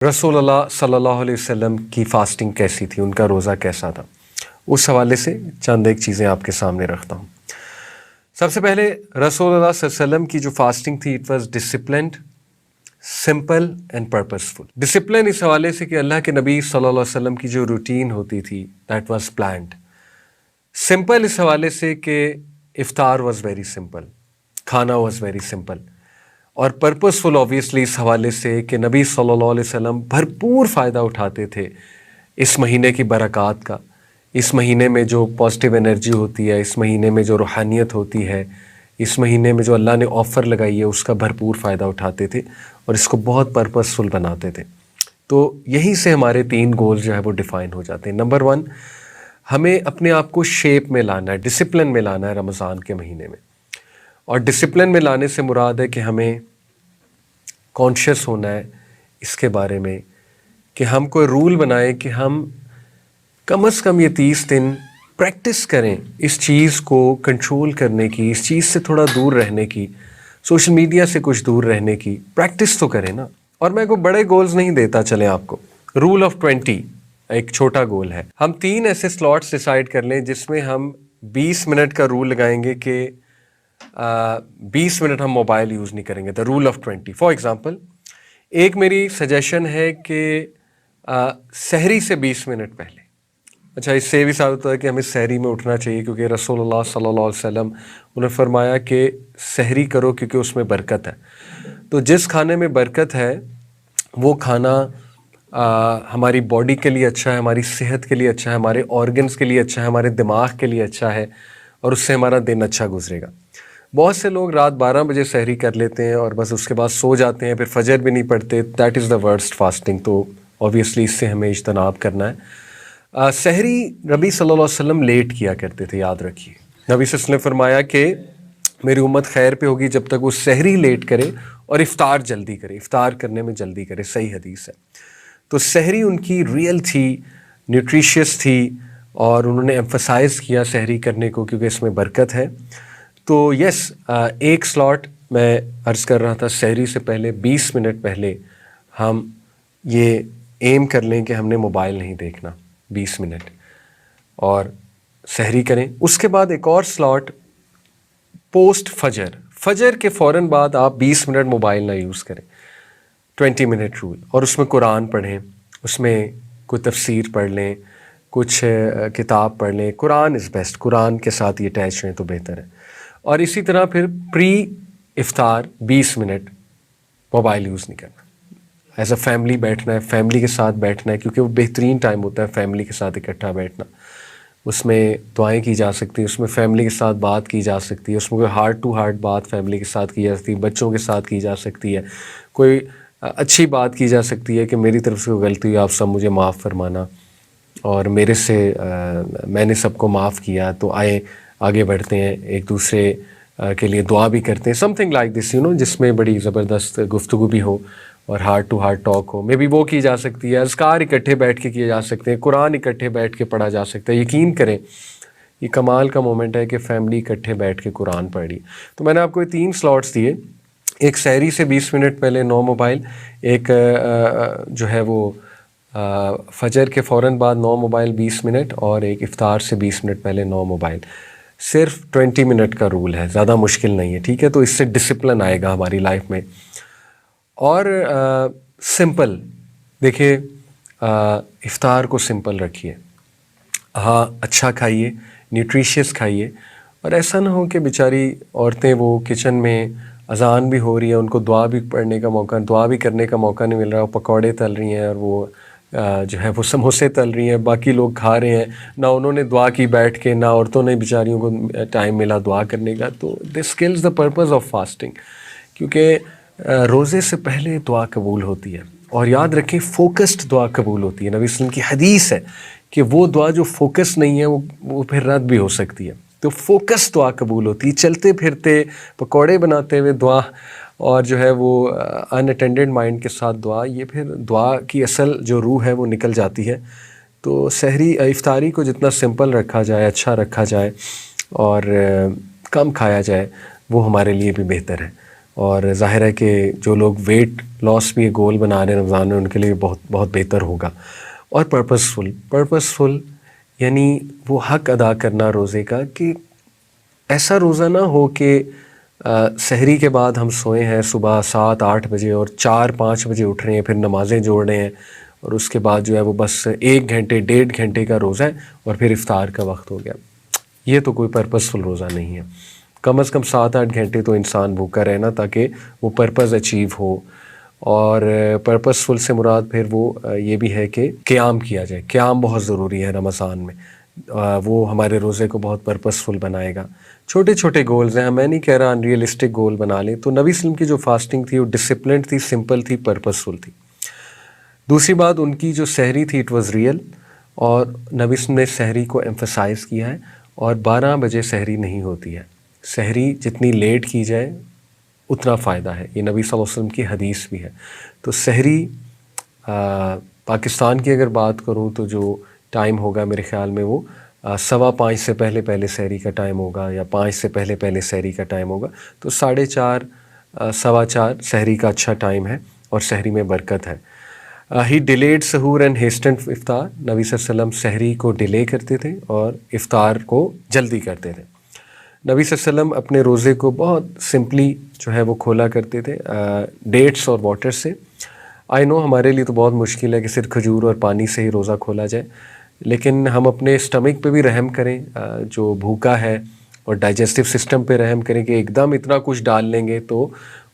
رسول اللہ صلی اللہ علیہ وسلم کی فاسٹنگ کیسی تھی، ان کا روزہ کیسا تھا، اس حوالے سے چند ایک چیزیں آپ کے سامنے رکھتا ہوں۔ سب سے پہلے رسول اللہ صلی اللہ علیہ وسلم کی جو فاسٹنگ تھی، it was disciplined, simple and purposeful. Discipline اس حوالے سے کہ اللہ کے نبی صلی اللہ علیہ وسلم کی جو روٹین ہوتی تھی دیٹ واز پلانڈ۔ سمپل اس حوالے سے کہ افطار واز ویری سمپل، کھانا واز ویری سمپل، اور پرپسفل آبویسلی اس حوالے سے کہ نبی صلی اللہ علیہ وسلم بھرپور فائدہ اٹھاتے تھے اس مہینے کی برکات کا، اس مہینے میں جو پازیٹیو انرجی ہوتی ہے، اس مہینے میں جو روحانیت ہوتی ہے، اس مہینے میں جو اللہ نے آفر لگائی ہے، اس کا بھرپور فائدہ اٹھاتے تھے اور اس کو بہت پرپسفل بناتے تھے۔ تو یہیں سے ہمارے 3 گول جو ہے وہ ڈیفائن ہو جاتے ہیں۔ نمبر 1، ہمیں اپنے آپ کو شیپ میں لانا ہے، ڈسپلن میں لانا ہے رمضان کے مہینے میں، اور ڈسپلن میں لانے سے مراد ہے کہ ہمیں کانشیس ہونا ہے اس کے بارے میں کہ ہم کوئی رول بنائیں کہ ہم کم از کم یہ 30 دن پریکٹس کریں اس چیز کو کنٹرول کرنے کی، اس چیز سے تھوڑا دور رہنے کی، سوشل میڈیا سے کچھ دور رہنے کی پریکٹس تو کریں نا۔ اور میں کوئی بڑے گولز نہیں دیتا، چلیں آپ کو رول آف 20 ایک چھوٹا گول ہے۔ ہم 3 ایسے سلاٹس ڈیسائیڈ کر لیں جس میں ہم 20 منٹ کا رول لگائیں گے کہ 20 منٹ ہم موبائل یوز نہیں کریں گے، the role of 20۔ For example, ایک میری سجیشن ہے کہ سحری سے 20 منٹ پہلے، اچھا اس سے بھی ثابت ہوتا ہے کہ ہمیں سحری میں اٹھنا چاہیے، کیونکہ رسول اللہ صلی اللہ علیہ وسلم انہوں نے فرمایا کہ سحری کرو کیونکہ اس میں برکت ہے۔ تو جس کھانے میں برکت ہے وہ کھانا ہماری باڈی کے لیے اچھا ہے، ہماری صحت کے لیے اچھا ہے، ہمارے آرگنز کے لیے اچھا ہے، ہمارے دماغ کے لیے اچھا ہے، اور اس سے ہمارا دن اچھا گزرے گا۔ بہت سے لوگ رات 12 بجے سحری کر لیتے ہیں اور بس اس کے بعد سو جاتے ہیں، پھر فجر بھی نہیں پڑھتے۔ That is the worst fasting. تو اوبیسلی اس سے ہمیں اجتناب کرنا ہے۔ سحری نبی صلی اللہ علیہ وسلم لیٹ کیا کرتے تھے، یاد رکھیے۔ نبی صلی اللہ علیہ وسلم نے فرمایا کہ میری امت خیر پہ ہوگی جب تک وہ سحری لیٹ کرے اور افطار جلدی کرے، افطار کرنے میں جلدی کرے، صحیح حدیث ہے۔ تو سحری ان کی ریئل تھی، نیوٹریشیس تھی، اور انہوں نے ایمفسائز کیا سحری کرنے کو کیونکہ اس میں برکت ہے۔ تو یس، ایک سلاٹ میں عرض کر رہا تھا، سحری سے پہلے 20 منٹ پہلے ہم یہ ایم کر لیں کہ ہم نے موبائل نہیں دیکھنا 20 منٹ، اور سحری کریں۔ اس کے بعد ایک اور سلاٹ پوسٹ فجر، فجر کے فوراً بعد آپ 20 منٹ موبائل نہ یوز کریں، 20 منٹ رول، اور اس میں قرآن پڑھیں، اس میں کوئی تفسیر پڑھ لیں، کچھ کتاب پڑھ لیں۔ قرآن از بیسٹ، قرآن کے ساتھ یہ اٹیچ رہیں تو بہتر ہے۔ اور اسی طرح پھر پری افطار 20 منٹ موبائل یوز نہیں کرنا، ایز اے فیملی بیٹھنا ہے، فیملی کے ساتھ بیٹھنا ہے، کیونکہ وہ بہترین ٹائم ہوتا ہے فیملی کے ساتھ اکٹھا بیٹھنا۔ اس میں دعائیں کی جا سکتی ہیں، اس میں فیملی کے ساتھ بات کی جا سکتی ہے، اس میں کوئی ہارٹ ٹو ہارٹ بات فیملی کے ساتھ کی جا سکتی ہے، بچوں کے ساتھ کی جا سکتی ہے، کوئی اچھی بات کی جا سکتی ہے کہ میری طرف سے کوئی غلطی ہوئی، آپ سب مجھے معاف فرمانا، اور میرے سے میں نے سب کو معاف کیا، تو آئے آگے بڑھتے ہیں، ایک دوسرے کے لیے دعا بھی کرتے ہیں، سم تھنگ لائک دس جس میں بڑی زبردست گفتگو بھی ہو اور ہارٹ ٹو ہارٹ ٹاک ہو۔ مے بی وہ کی جا سکتی ہے، اذکار اکٹھے بیٹھ کے کیے جا سکتے ہیں، قرآن اکٹھے بیٹھ کے پڑھا جا سکتا ہے۔ یقین کریں یہ کمال کا مومنٹ ہے کہ فیملی اکٹھے بیٹھ کے قرآن پڑھی۔ تو میں نے آپ کو یہ 3 سلاٹس دیے، ایک سحری سے 20 منٹ پہلے نو موبائل، ایک جو ہے وہ فجر کے فوراً بعد نو موبائل 20 منٹ، اور ایک افطار سے 20 منٹ پہلے نو موبائل۔ صرف 20 منٹ کا رول ہے، زیادہ مشکل نہیں ہے، ٹھیک ہے؟ تو اس سے ڈسپلن آئے گا ہماری لائف میں۔ اور سمپل دیکھیے، افطار کو سمپل رکھیے، ہاں اچھا کھائیے، نیوٹریشیس کھائیے، اور ایسا نہ ہو کہ بیچاری عورتیں وہ کچن میں اذان بھی ہو رہی ہے، ان کو دعا بھی پڑھنے کا موقع، دعا بھی کرنے کا موقع نہیں مل رہا، وہ پکوڑے تل رہی ہیں اور وہ جو ہے وہ سموسے تل رہی ہیں، باقی لوگ کھا رہے ہیں، نہ انہوں نے دعا کی بیٹھ کے، نہ عورتوں نے بیچاریوں کو ٹائم ملا دعا کرنے کا۔ تو this kills the purpose of fasting, کیونکہ روزے سے پہلے دعا قبول ہوتی ہے، اور یاد رکھیں فوکسڈ دعا قبول ہوتی ہے۔ نبی صلی اللہ علیہ وسلم کی حدیث ہے کہ وہ دعا جو فوکس نہیں ہے وہ پھر رد بھی ہو سکتی ہے۔ تو فوکس دعا قبول ہوتی ہے، چلتے پھرتے پکوڑے بناتے ہوئے دعا، اور جو ہے وہ ان اٹینڈڈ مائنڈ کے ساتھ دعا، یہ پھر دعا کی اصل جو روح ہے وہ نکل جاتی ہے۔ تو سحری افطاری کو جتنا سمپل رکھا جائے، اچھا رکھا جائے، اور کم کھایا جائے، وہ ہمارے لیے بھی بہتر ہے۔ اور ظاہر ہے کہ جو لوگ ویٹ لاس بھی گول بنا رہے ہیں رمضان میں ان کے لیے بہت بہت بہتر ہوگا. اور پرپسفل یعنی وہ حق ادا کرنا روزے کا کہ ایسا روزہ نہ ہو کہ سحری کے بعد ہم سوئے ہیں صبح 7-8 بجے اور 4-5 بجے اٹھ رہے ہیں، پھر نمازیں جوڑ رہے ہیں اور اس کے بعد جو ہے وہ بس 1 گھنٹے 1.5 گھنٹے کا روزہ ہے اور پھر افطار کا وقت ہو گیا. یہ تو کوئی پرپسفل روزہ نہیں ہے. کم از کم 7-8 گھنٹے تو انسان بھوکا رہنا تاکہ وہ پرپز اچیو ہو. اور پرپسفل سے مراد پھر وہ یہ بھی ہے کہ قیام کیا جائے. قیام بہت ضروری ہے رمضان میں، وہ ہمارے روزے کو بہت پرپسفل بنائے گا. چھوٹے چھوٹے گولز ہیں، میں نہیں کہہ رہا ان ریئلسٹک گول بنا لیں. تو نبی وسلم کی جو فاسٹنگ تھی وہ ڈسپلنڈ تھی، سمپل تھی، پرپسفل تھی. دوسری بات، ان کی جو سحری تھی اٹ واز ریئل، اور نبی وسلم نے سحری کو ایمفسائز کیا ہے. اور 12 بجے سحری نہیں ہوتی ہے. سحری جتنی لیٹ کی جائے اتنا فائدہ ہے، یہ نبی صلی اللہ علیہ وسلم کی حدیث بھی ہے. تو سحری پاکستان کی اگر بات کروں تو جو ٹائم ہوگا میرے خیال میں وہ 5:15 سے پہلے سحری کا ٹائم ہوگا، یا 5 سے پہلے سحری کا ٹائم ہوگا. تو 4:30 4:15 سحری کا اچھا ٹائم ہے اور سحری میں برکت ہے. ہی ڈیلیڈ سحور اینڈ ہیسٹنڈ افطار. نبی صلی اللہ علیہ وسلم سحری کو ڈیلے کرتے تھے اور افطار کو جلدی کرتے تھے. نبی صلی اللہ علیہ وسلم اپنے روزے کو بہت سمپلی جو ہے وہ کھولا کرتے تھے ڈیٹس اور واٹر سے. آئی نو ہمارے لیے تو بہت مشکل ہے کہ صرف کھجور اور پانی سے ہی روزہ کھولا جائے، لیکن ہم اپنے اسٹمک پہ بھی رحم کریں جو بھوکا ہے، اور ڈائجسٹو سسٹم پہ رحم کریں کہ ایک دم اتنا کچھ ڈال لیں گے تو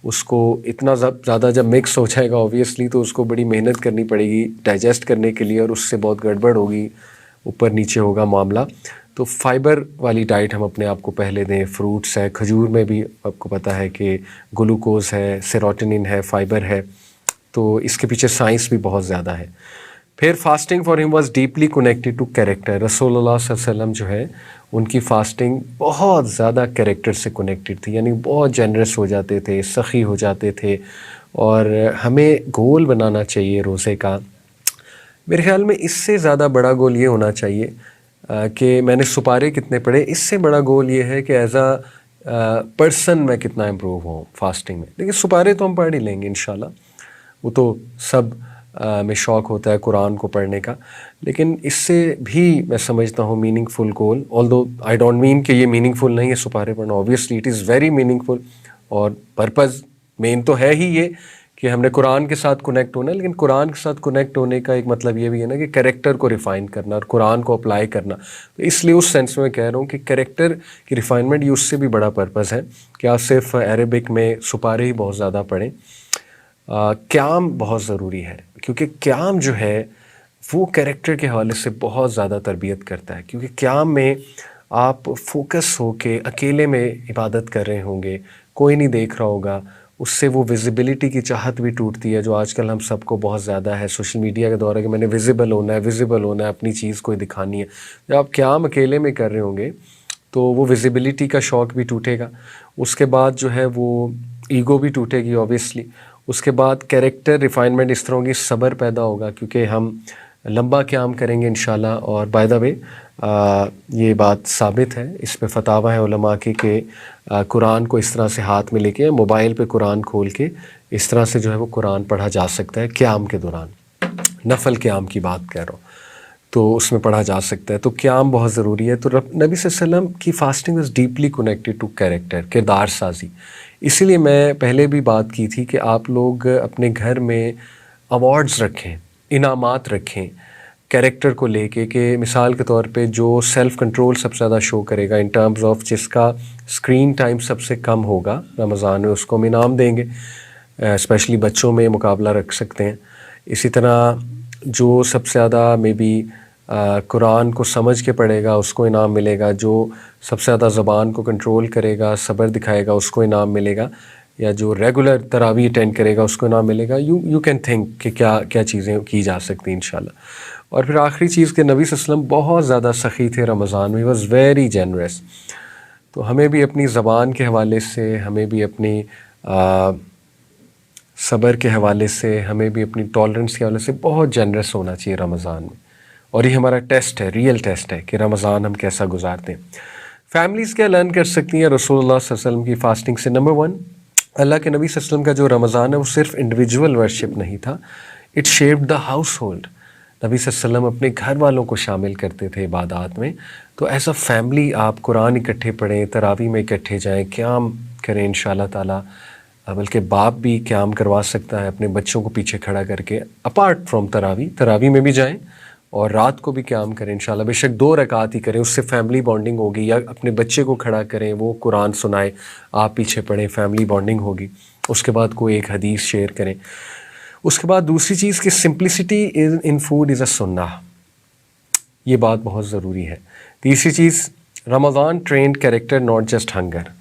اس کو اتنا زیادہ جب مکس ہو جائے گا اوبویسلی تو اس کو بڑی محنت کرنی پڑے گی ڈائجسٹ کرنے کے لیے، اور اس سے بہت گڑبڑ ہوگی، اوپر نیچے ہوگا معاملہ. تو فائبر والی ڈائٹ ہم اپنے آپ کو پہلے دیں. فروٹس ہے، کھجور میں بھی آپ کو پتہ ہے کہ گلوکوز ہے، سیروٹونن ہے، فائبر ہے، تو اس کے پیچھے سائنس بھی بہت زیادہ ہے. پھر fasting for him was deeply connected to character. رسول اللہ صلی اللہ علیہ وسلم جو ہے ان کی فاسٹنگ بہت زیادہ کیریکٹر سے کنیکٹیڈ تھی، یعنی بہت جنرس ہو جاتے تھے، سخی ہو جاتے تھے. اور ہمیں گول بنانا چاہیے روزے کا. میرے خیال میں اس سے زیادہ بڑا گول یہ ہونا چاہیے کہ میں نے سپارے کتنے پڑھے. اس سے بڑا گول یہ ہے کہ ایز اے پرسن میں کتنا امپروو ہوں فاسٹنگ میں. لیکن سپارے تو ہم پڑھ ہی لیں گے انشاءاللہ، وہ تو سب میں شوق ہوتا ہے قرآن کو پڑھنے کا. لیکن اس سے بھی میں سمجھتا ہوں meaning full goal, آلدو I don't mean کہ یہ میننگ فل نہیں ہے سپارے پڑھنا، obviously it is very meaningful, اور پرپز مین تو ہے ہی یہ کہ ہم نے قرآن کے ساتھ کنیکٹ ہونا ہے. لیکن قرآن کے ساتھ کنیکٹ ہونے کا ایک مطلب یہ بھی ہے نا کہ کریکٹر کو ریفائن کرنا اور قرآن کو اپلائی کرنا. تو اس لیے اس سینس میں کہہ رہا ہوں کہ کریکٹر کی ریفائنمنٹ یہ اس سے بھی بڑا پرپز ہے کہ آپ صرف عربک میں سپارے ہی بہت زیادہ پڑھیں. قیام بہت ضروری ہے، کیونکہ قیام جو ہے وہ کریکٹر کے حوالے سے بہت زیادہ تربیت کرتا ہے. کیونکہ قیام میں آپ فوکس ہو کے اکیلے میں عبادت کر رہے ہوں گے، کوئی نہیں دیکھ رہا ہوگا. اس سے وہ ویزیبلٹی کی چاہت بھی ٹوٹتی ہے جو آج کل ہم سب کو بہت زیادہ ہے سوشل میڈیا کے دور ہے کہ میں نے ویزیبل ہونا ہے، اپنی چیز کوئی دکھانی ہے. جب آپ قیام اکیلے میں کر رہے ہوں گے تو وہ ویزیبلٹی کا شوق بھی ٹوٹے گا. اس کے بعد جو ہے وہ ایگو بھی ٹوٹے گی اوبیسلی. اس کے بعد کیریکٹر ریفائنمنٹ اس طرح ہوگی، صبر پیدا ہوگا کیونکہ ہم لمبا قیام کریں گے انشاءاللہ. اور بائی دا وے یہ بات ثابت ہے، اس پہ فتاوی ہے علماء کی کہ قرآن کو اس طرح سے ہاتھ میں لے کے موبائل پہ قرآن کھول کے اس طرح سے جو ہے وہ قرآن پڑھا جا سکتا ہے قیام کے دوران. نفل قیام کی بات کہہ رہا ہوں، تو اس میں پڑھا جا سکتا ہے. تو قیام بہت ضروری ہے. تو نبی صلی اللہ علیہ وسلم کی fasting is deeply connected to character, کردار سازی. اسی لیے میں پہلے بھی بات کی تھی کہ آپ لوگ اپنے گھر میں ایوارڈز رکھیں، انعامات رکھیں کیریکٹر کو لے کے، کہ مثال کے طور پہ جو سیلف کنٹرول سب سے زیادہ شو کرے گا ان ٹرمز آف جس کا اسکرین ٹائم سب سے کم ہوگا رمضان میں، اس کو ہم انعام دیں گے. اسپیشلی بچوں میں مقابلہ رکھ سکتے ہیں. اسی طرح جو سب سے زیادہ مے بی قرآن کو سمجھ کے پڑھے گا اس کو انعام ملے گا. جو سب سے زیادہ زبان کو کنٹرول کرے گا، صبر دکھائے گا، اس کو انعام ملے گا. یا جو ریگولر تراویح اٹینڈ کرے گا اس کو انعام ملے گا. یو کین تھنک کہ کیا چیزیں کی جا سکتی ہیں انشاءاللہ. اور پھر آخری چیز کہ نبی صلی اللہ علیہ وسلم بہت زیادہ سخی تھے رمضان میں، ہی واز ویری جنرس. تو ہمیں بھی اپنی زبان کے حوالے سے، ہمیں بھی اپنی صبر کے حوالے سے، ہمیں بھی اپنی ٹالرنس کے حوالے سے بہت جنرس ہونا چاہیے رمضان میں. اور یہ ہمارا ٹیسٹ ہے، ریئل ٹیسٹ ہے کہ رمضان ہم کیسا گزارتے ہیں. فیملیز کیا لرن کر سکتی ہیں رسول اللہ صلی اللہ علیہ وسلم کی فاسٹنگ سے؟ نمبر 1، اللہ کے نبی صلی اللہ علیہ وسلم کا جو رمضان ہے وہ صرف انڈیویجول ورشپ نہیں تھا، it shaped the house hold. نبی صلی اللہ علیہ وسلم اپنے گھر والوں کو شامل کرتے تھے عبادات میں. تو ایز اے فیملی آپ قرآن اکٹھے پڑھیں، تراویح میں اکٹھے جائیں، قیام کریں انشاءاللہ تعالیٰ. بلکہ باپ بھی قیام کروا سکتا ہے اپنے بچوں کو پیچھے کھڑا کر کے، اپارٹ فرام تراویح میں بھی جائیں اور رات کو بھی قیام کریں انشاءاللہ. بے شک 2 رکعت ہی کریں، اس سے فیملی بانڈنگ ہوگی. یا اپنے بچے کو کھڑا کریں، وہ قرآن سنائے، آپ پیچھے پڑھیں، فیملی بانڈنگ ہوگی. اس کے بعد کوئی ایک حدیث شیئر کریں. اس کے بعد دوسری چیز کہ سمپلسٹی ان فوڈ از اے سنہ، یہ بات بہت ضروری ہے. تیسری چیز، Ramzan trained character not just hunger.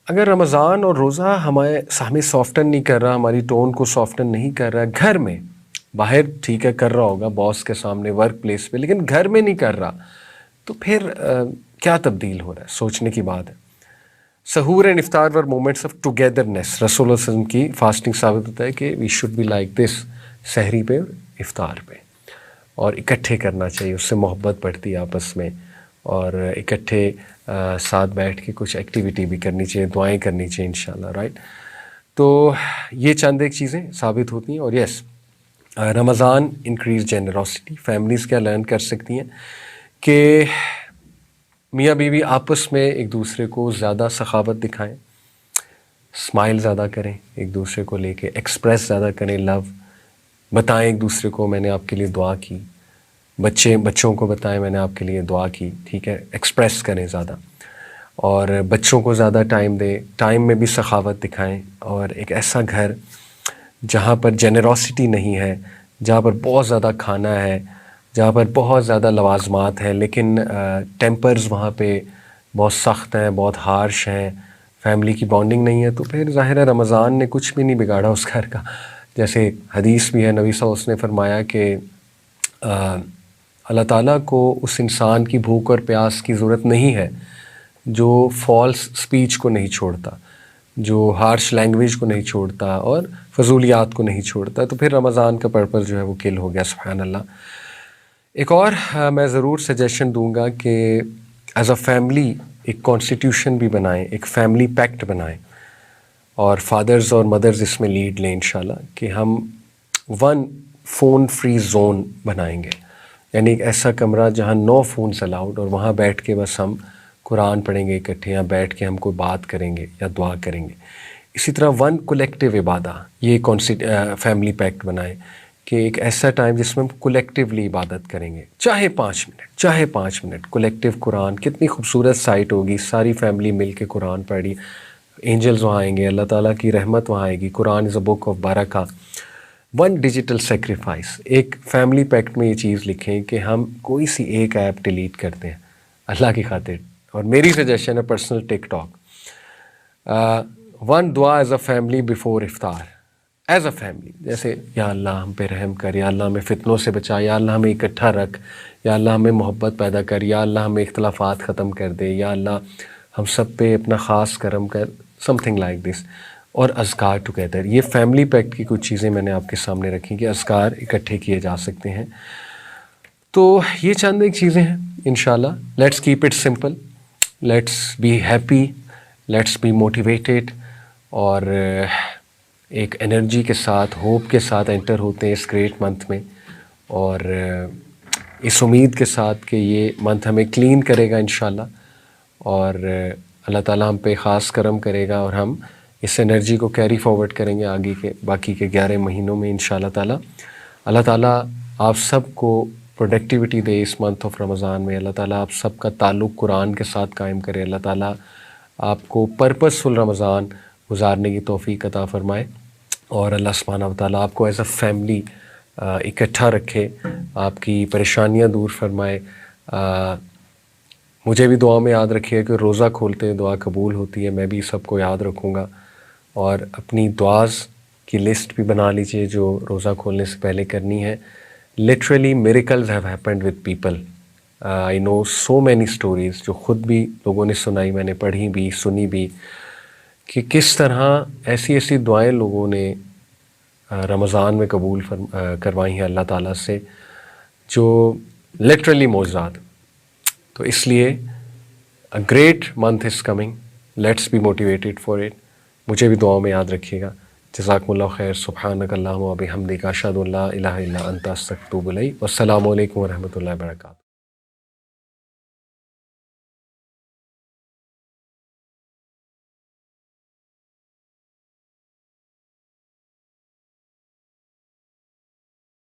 اگر رمضان اور روزہ ہمیں سافٹن نہیں کر رہا، ہماری ٹون کو سافٹن نہیں کر رہا، گھر میں، باہر ٹھیک ہے کر رہا ہوگا باس کے سامنے، ورک پلیس پہ، لیکن گھر میں نہیں کر رہا، تو پھر کیا تبدیل ہو رہا ہے؟ سوچنے کی بات ہے. سحور اینڈ افطار ور مومنٹس آف ٹوگیدرنیس. رسول اللہ صلی اللہ علیہ وسلم کی فاسٹنگ ثابت ہوتا ہے کہ we should be like this, سحری پہ اور افطار پہ، اور اکٹھے کرنا چاہیے، اس سے محبت بڑھتی ہے آپس میں، اور اکٹھے ساتھ بیٹھ کے کچھ ایکٹیویٹی بھی کرنی چاہیے، دعائیں کرنی چاہیے انشاءاللہ، رائٹ. تو یہ چند ایک چیزیں ثابت ہوتی ہیں. اور یس، رمضان انکریز جنرosity. فیملیز کیا لرن کر سکتی ہیں کہ میاں بیوی آپس میں ایک دوسرے کو زیادہ سخاوت دکھائیں، اسمائل زیادہ کریں ایک دوسرے کو لے کے، ایکسپریس زیادہ کریں لو، بتائیں ایک دوسرے کو میں نے آپ کے لیے دعا کی، بچوں کو بتائیں میں نے آپ کے لیے دعا کی، ٹھیک ہے، ایکسپریس کریں زیادہ. اور بچوں کو زیادہ ٹائم دیں، ٹائم میں بھی سخاوت دکھائیں. اور ایک ایسا گھر جہاں پر جنرosity نہیں ہے، جہاں پر بہت زیادہ کھانا ہے، جہاں پر بہت زیادہ لوازمات ہیں، لیکن ٹیمپرز وہاں پہ بہت سخت ہیں، بہت ہارش ہیں، فیملی کی بانڈنگ نہیں ہے، تو پھر ظاہر ہے رمضان نے کچھ بھی نہیں بگاڑا اس گھر کا. جیسے حدیث بھی ہے، نبی صلی اللہ علیہ وسلم نے فرمایا کہ اللہ تعالیٰ کو اس انسان کی بھوک اور پیاس کی ضرورت نہیں ہے جو فالس سپیچ کو نہیں چھوڑتا، جو ہارش لینگویج کو نہیں چھوڑتا، اور فضولیات کو نہیں چھوڑتا. تو پھر رمضان کا پرپز جو ہے وہ کل ہو گیا، سبحان اللہ. ایک اور میں ضرور سجیشن دوں گا کہ ایز اے فیملی ایک کانسٹیٹیوشن بھی بنائیں، ایک فیملی پیکٹ بنائیں، اور فادرز اور مدرز اس میں لیڈ لیں انشاءاللہ، کہ ہم 1 فون فری زون بنائیں گے. یعنی ایک ایسا کمرہ جہاں نو فونز الاؤڈ، اور وہاں بیٹھ کے بس ہم قرآن پڑھیں گے اکٹھے، یا بیٹھ کے ہم کوئی بات کریں گے یا دعا کریں گے. اسی طرح 1 کولیکٹیو عبادہ، یہ فیملی پیکٹ بنائیں کہ ایک ایسا ٹائم جس میں ہم کولیکٹیولی عبادت کریں گے، چاہے 5 منٹ کولیکٹیو قرآن. کتنی خوبصورت سائٹ ہوگی، ساری فیملی مل کے قرآن پڑھی، اینجلز وہاں آئیں گے، اللہ تعالیٰ کی رحمت وہاں آئے گی. قرآن از اے بک آف برکہ. 1 digital sacrifice. ایک فیملی پیکٹ میں یہ چیز لکھیں کہ ہم کوئی سی ایک ایپ ڈیلیٹ کرتے ہیں اللہ کی خاطر. اور میری سجیشن ہے پرسنل ٹک ٹاک. 1 دعا ایز اے فیملی بیفور افطار، ایز اے فیملی، جیسے یا اللہ ہم پہ رحم کر، یا اللہ ہمیں فتنوں سے بچا، یا اللہ ہمیں اکٹھا رکھ، یا اللہ ہمیں محبت پیدا کر، یا اللہ ہمیں اختلافات ختم کر دے، یا اللہ ہم سب پہ اپنا خاص کرم کر، سم تھنگ لائک دس. اور اذکار ٹوگیدر. یہ فیملی پیکٹ کی کچھ چیزیں میں نے آپ کے سامنے رکھی کہ اذکار اکٹھے کیے جا سکتے ہیں. تو یہ چند ایک چیزیں ہیں انشاءاللہ. Let's keep it simple, let's be happy, let's be motivated, اور ایک انرجی کے ساتھ، ہوپ کے ساتھ انٹر ہوتے ہیں اس گریٹ منتھ میں، اور اس امید کے ساتھ کہ یہ منتھ ہمیں کلین کرے گا انشاءاللہ، اور اللہ تعالیٰ ہم پہ خاص کرم کرے گا، اور ہم اس انرجی کو کیری فارورڈ کریں گے آگے کے باقی کے 11 مہینوں میں انشاءاللہ تعالیٰ. اللہ تعالیٰ آپ سب کو پروڈکٹیوٹی دے اس منتھ آف رمضان میں. اللہ تعالیٰ آپ سب کا تعلق قرآن کے ساتھ قائم کرے. اللہ تعالیٰ آپ کو پرپسفل رمضان گزارنے کی توفیق عطا فرمائے، اور اللہ سبحانہ و تعالیٰ آپ کو ایز اے فیملی اکٹھا رکھے، آپ کی پریشانیاں دور فرمائے. مجھے بھی دعا میں یاد رکھیے کہ روزہ کھولتے ہیں دعا قبول ہوتی ہے. میں بھی سب کو یاد رکھوں گا، اور اپنی دعاز کی لسٹ بھی بنا لیجئے جو روزہ کھولنے سے پہلے کرنی ہے. Literally miracles have happened with people. I know so many stories جو خود بھی لوگوں نے سنائی، میں نے پڑھی بھی، سنی بھی، کہ کس طرح ایسی ایسی دعائیں لوگوں نے رمضان میں قبول کروائی ہیں اللہ تعالیٰ سے، جو لٹرلی معجزات. تو اس لیے a great month is coming. Let's be motivated for it. مجھے بھی دعاؤں میں یاد رکھیے گا۔ جزاکم اللہ خیر۔ سبحانک اللہم و بحمدک، اشہد ان لا الہ الا انت، استغفرک و اتوب الیک۔ والسلام علیکم ورحمۃ اللہ وبرکاتہ۔